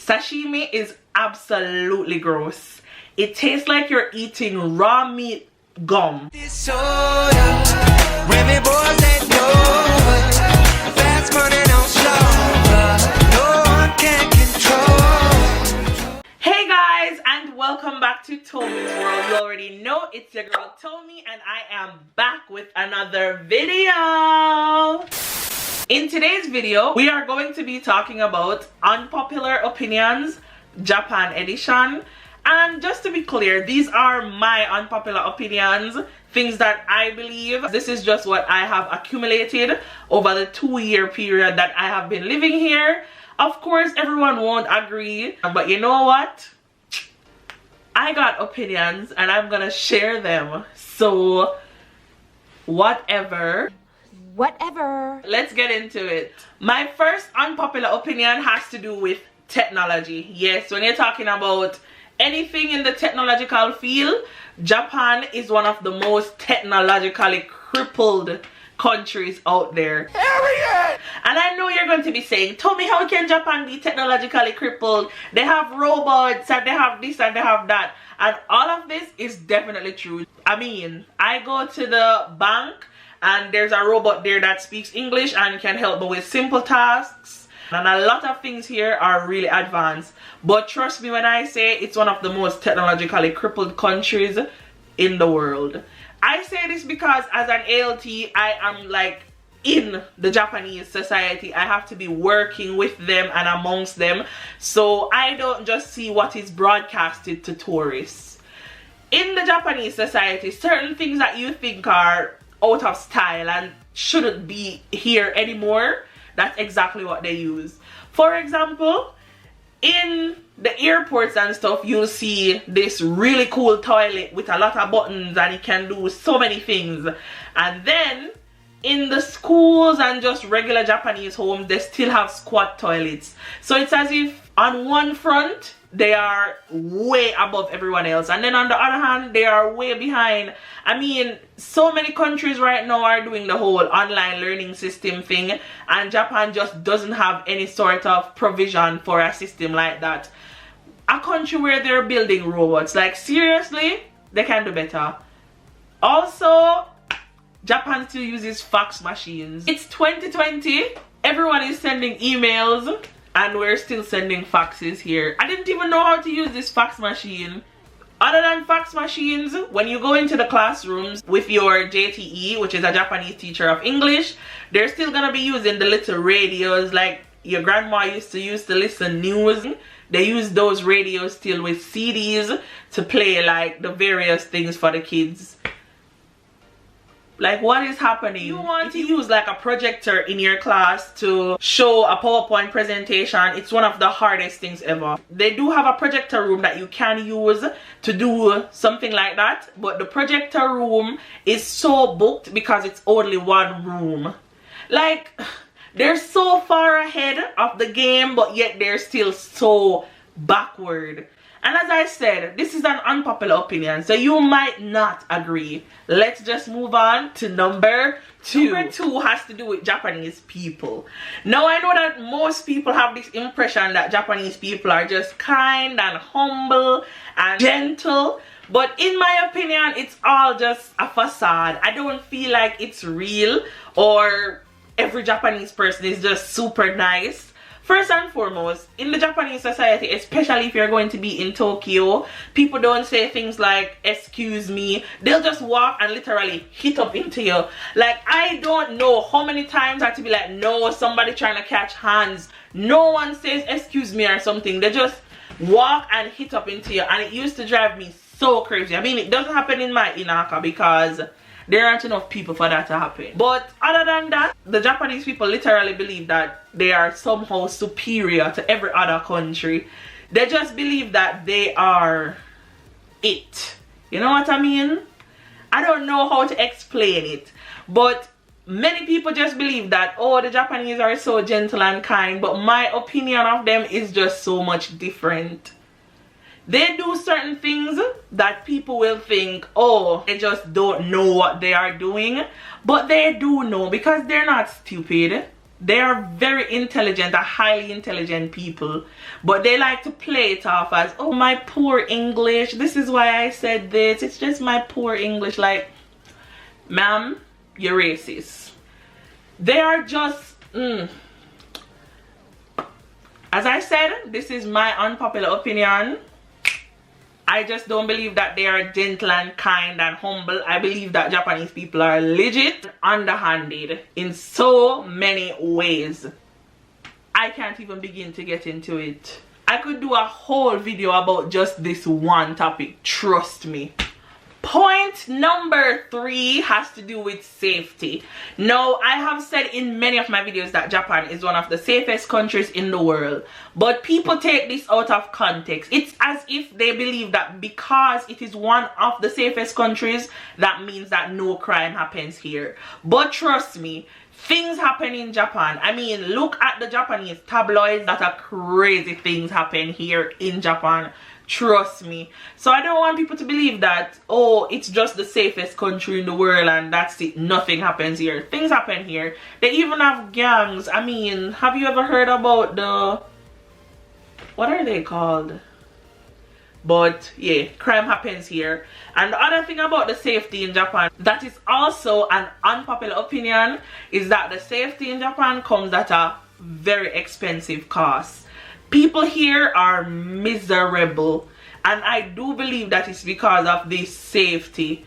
Sashimi is absolutely gross. It tastes like you're eating raw meat gum. Hey guys, and welcome back to Tomi's World. You already know it's your girl Tomi, and I am back with another video. In today's video, we are going to be talking about unpopular opinions, Japan edition. And just to be clear, these are my unpopular opinions, things that I believe. This is just what I have accumulated over the 2-year period that I have been living here. Of course, everyone won't agree, but you know what? I got opinions and I'm gonna share them. So, whatever. Let's get into it. My first unpopular opinion has to do with technology. Yes, when you're talking about anything in the technological field, Japan is one of the most technologically crippled countries out there. Period. And I know you're going to be saying, Tomi, how can Japan be technologically crippled? They have robots and they have this and they have that. And all of this is definitely true. I mean, I go to the bank and there's a robot there that speaks English and can help me with simple tasks. And a lot of things here are really advanced. But trust me when I say it's one of the most technologically crippled countries in the world. I say this because as an ALT, I am like in the Japanese society. I have to be working with them and amongst them. So I don't just see what is broadcasted to tourists. In the Japanese society, certain things that you think are out of style and shouldn't be here anymore, that's exactly what they use. For example, in the airports and stuff, you'll see this really cool toilet with a lot of buttons and it can do so many things. And then in the schools and just regular Japanese homes, they still have squat toilets. So it's as if on one front they are way above everyone else, and then on the other hand they are way behind. I mean, so many countries right now are doing the whole online learning system thing, and Japan just doesn't have any sort of provision for a system like that. A country where they're building robots, like seriously, they can do better. Also, Japan still uses fax machines. It's 2020, everyone is sending emails and we're still sending faxes here. I didn't even know how to use this fax machine. Other than fax machines, when you go into the classrooms with your JTE, which is a Japanese teacher of English, they're still gonna be using the little radios like your grandma used to listen news. They use those radios still with CDs to play like the various things for the kids. Like, what is happening? You want to use like a projector in your class to show a PowerPoint presentation. It's one of the hardest things ever. They do have a projector room that you can use to do something like that, but the projector room is so booked because it's only one room. Like, they're so far ahead of the game, but yet they're still so backward. And as I said, this is an unpopular opinion, so you might not agree. Let's just move on to number 2. Number 2 has to do with Japanese people. Now, I know that most people have this impression that Japanese people are just kind and humble and gentle, but in my opinion, it's all just a facade. I don't feel like it's real, or every Japanese person is just super nice. First and foremost, in the Japanese society, especially if you're going to be in Tokyo, people don't say things like, excuse me. They'll just walk and literally hit up into you. Like, I don't know how many times I have to be like, no, somebody trying to catch hands. No one says excuse me or something. They just walk and hit up into you. And it used to drive me so crazy. I mean, it doesn't happen in my Inaka because there aren't enough people for that to happen. But other than that, the Japanese people literally believe that they are somehow superior to every other country. They just believe that they are it. You know what I mean? I don't know how to explain it. But many people just believe that, oh, the Japanese are so gentle and kind. But my opinion of them is just so much different. They do certain things that people will think, oh, they just don't know what they are doing. But they do know because they're not stupid. They are very intelligent, highly intelligent people, but they like to play it off as, oh, my poor English, this is why I said this, it's just my poor English. Like, ma'am, you're racist. They are just as I said, this is my unpopular opinion. I just don't believe that they are gentle and kind and humble. I believe that Japanese people are legit underhanded in so many ways. I can't even begin to get into it. I could do a whole video about just this one topic, trust me. Point number 3 has to do with safety. Now, I have said in many of my videos that Japan is one of the safest countries in the world, but people take this out of context. It's as if they believe that because it is one of the safest countries, that means that no crime happens here. But trust me, things happen in Japan. I mean, look at the Japanese tabloids. That are crazy things happen here in Japan. Trust me. So I don't want people to believe that, oh, it's just the safest country in the world and that's it, nothing happens here. Things happen here. They even have gangs. I mean, have you ever heard about the, what are they called? But yeah, crime happens here. And the other thing about the safety in Japan that is also an unpopular opinion is that the safety in Japan comes at a very expensive cost. People here are miserable, and I do believe that it's because of this safety.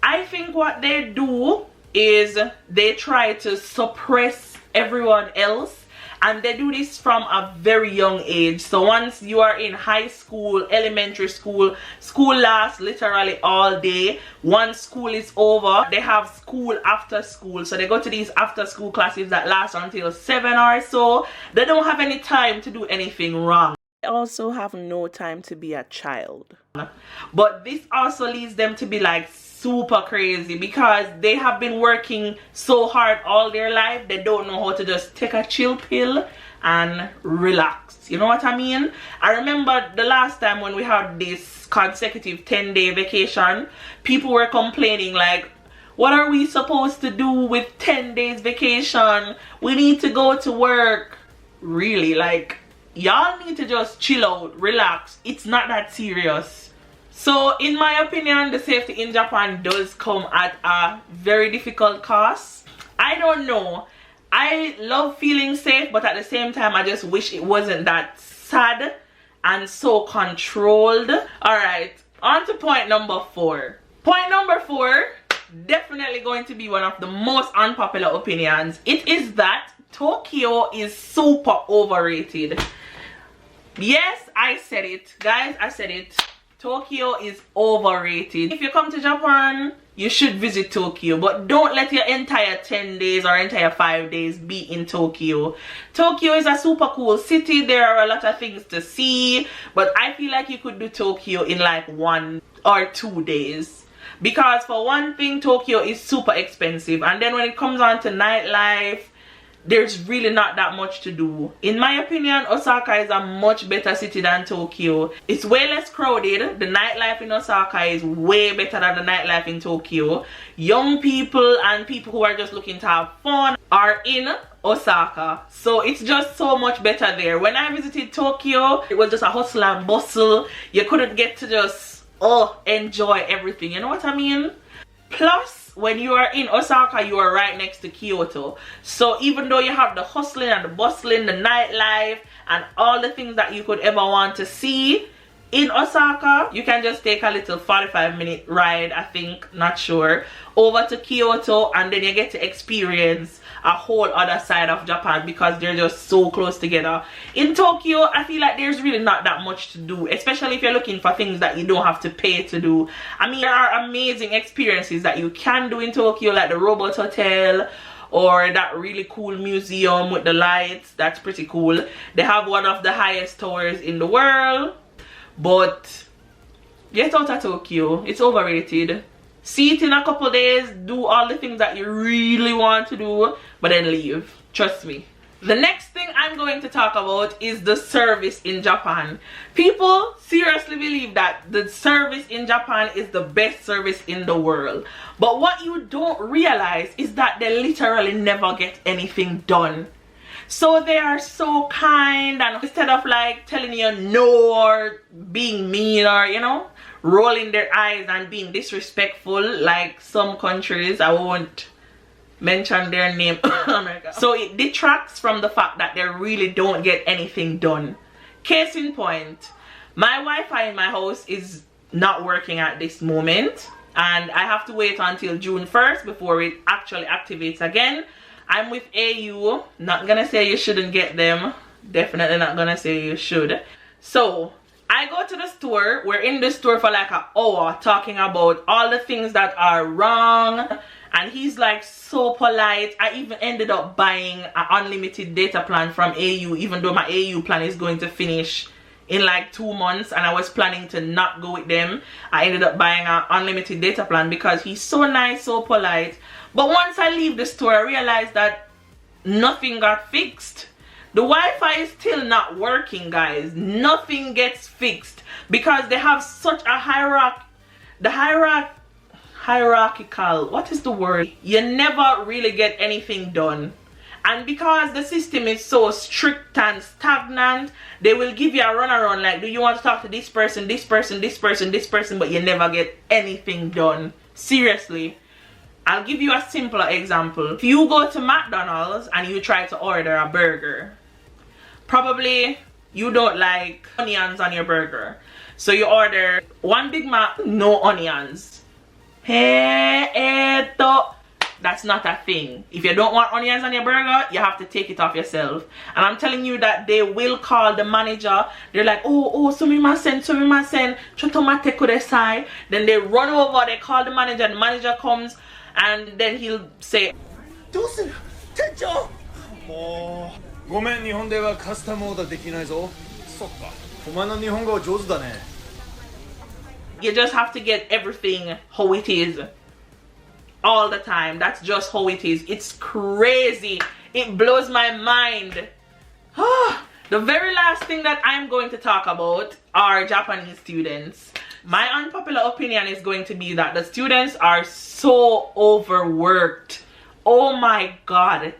I think what they do is they try to suppress everyone else, and they do this from a very young age. So once you are in high school, elementary school, school lasts literally all day. Once school is over, they have school after school. So they go to these after school classes that last until 7 or so. They don't have any time to do anything wrong. They also have no time to be a child. But this also leads them to be like super crazy because they have been working so hard all their life. They don't know how to just take a chill pill and relax. You know what I mean? I remember the last time when we had this consecutive 10-day vacation, people were complaining like, what are we supposed to do with 10 days vacation? We need to go to work. Really, like, y'all need to just chill out, relax. It's not that serious. So in my opinion, the safety in Japan does come at a very difficult cost. I don't know. I love feeling safe, but at the same time, I just wish it wasn't that sad and so controlled. Alright, on to point number 4. Point number 4, definitely going to be one of the most unpopular opinions. It is that Tokyo is super overrated. Yes, I said it. Guys, I said it. Tokyo is overrated. If you come to Japan, you should visit Tokyo, but don't let your entire 10 days or entire 5 days be in Tokyo. Tokyo is a super cool city. There are a lot of things to see, but I feel like you could do Tokyo in like 1 or 2 days. Because for one thing, Tokyo is super expensive, and then when it comes on to nightlife, there's really not that much to do. In my opinion, Osaka is a much better city than Tokyo. It's way less crowded. The nightlife in Osaka is way better than the nightlife in Tokyo. Young people and people who are just looking to have fun are in Osaka. So it's just so much better there. When I visited Tokyo, it was just a hustle and bustle. You couldn't get to just enjoy everything. You know what I mean? Plus, when you are in Osaka, you are right next to Kyoto. So even though you have the hustling and the bustling, the nightlife, and all the things that you could ever want to see in Osaka, you can just take a little 45-minute ride, I think, not sure, over to Kyoto, and then you get to experience a whole other side of Japan because they're just so close together. In Tokyo, I feel like there's really not that much to do, especially if you're looking for things that you don't have to pay to do. I mean, there are amazing experiences that you can do in Tokyo, like the Robot Hotel, or that really cool museum with the lights. That's pretty cool. They have one of the highest towers in the world. But get out of Tokyo. It's overrated. See it in a couple days, do all the things that you really want to do, but then leave. Trust me. The next thing I'm going to talk about is the service in Japan. People seriously believe that the service in Japan is the best service in the world. But what you don't realize is that they literally never get anything done. So they are so kind, and instead of like telling you no or being mean or, you know, rolling their eyes and being disrespectful like some countries, I won't mention their name, America. So it detracts from the fact that they really don't get anything done. Case in point, my Wi-Fi in my house is not working at this moment, and I have to wait until June 1st before it actually activates again. I'm with AU. Not gonna say you shouldn't get them. Definitely not gonna say you should. So I go to the store. We're in the store for like an hour talking about all the things that are wrong, and he's like so polite. I even ended up buying an unlimited data plan from AU, even though my AU plan is going to finish in like 2 months, and I was planning to not go with them. I ended up buying an unlimited data plan because he's so nice, so polite. But once I leave the store, I realized that nothing got fixed. The Wi-Fi is still not working, guys. Nothing gets fixed because they have such a hierarchical, what is the word? You never really get anything done. And because the system is so strict and stagnant, they will give you a runaround like, do you want to talk to this person, this person, this person, this person, but you never get anything done. Seriously. I'll give you a simpler example. If you go to McDonald's and you try to order a burger, probably you don't like onions on your burger. So you order 1 Big Mac, no onions. That's not a thing. If you don't want onions on your burger, you have to take it off yourself. And I'm telling you that they will call the manager. They're like, oh, sumimasen, chotomate kudesai. Then they run over, they call the manager, and the manager comes, and then he'll say, you just have to get everything how it is all the time. That's just how it is. It's crazy. It blows my mind. The very last thing that I'm going to talk about are Japanese students. My unpopular opinion is going to be that the students are so overworked. Oh my god.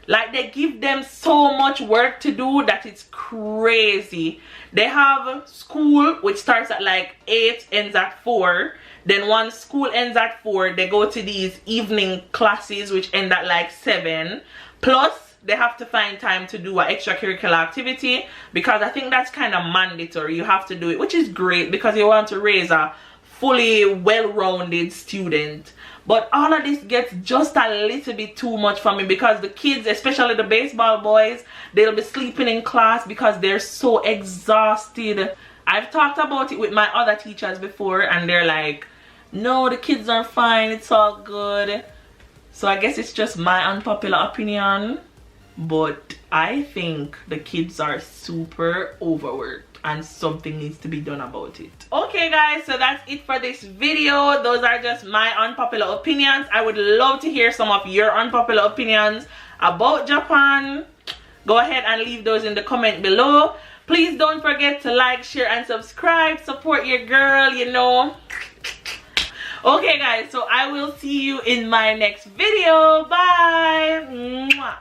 Like, they give them so much work to do that it's crazy. They have school which starts at like 8, ends at 4. Then once school ends at 4, they go to these evening classes which end at like 7. Plus they have to find time to do an extracurricular activity, because I think that's kind of mandatory. You have to do it, which is great because you want to raise a fully well-rounded student. But all of this gets just a little bit too much for me, because the kids, especially the baseball boys, they'll be sleeping in class because they're so exhausted. I've talked about it with my other teachers before, and they're like, no, the kids are fine, it's all good. So I guess it's just my unpopular opinion, but I think the kids are super overworked and something needs to be done about it. Okay guys, so that's it for this video. Those are just my unpopular opinions. I would love to hear some of your unpopular opinions about Japan. Go ahead and leave those in the comment below. Please don't forget to like, share, and subscribe. Support your girl, you know. Okay guys, so I will see you in my next video. Bye. Mwah.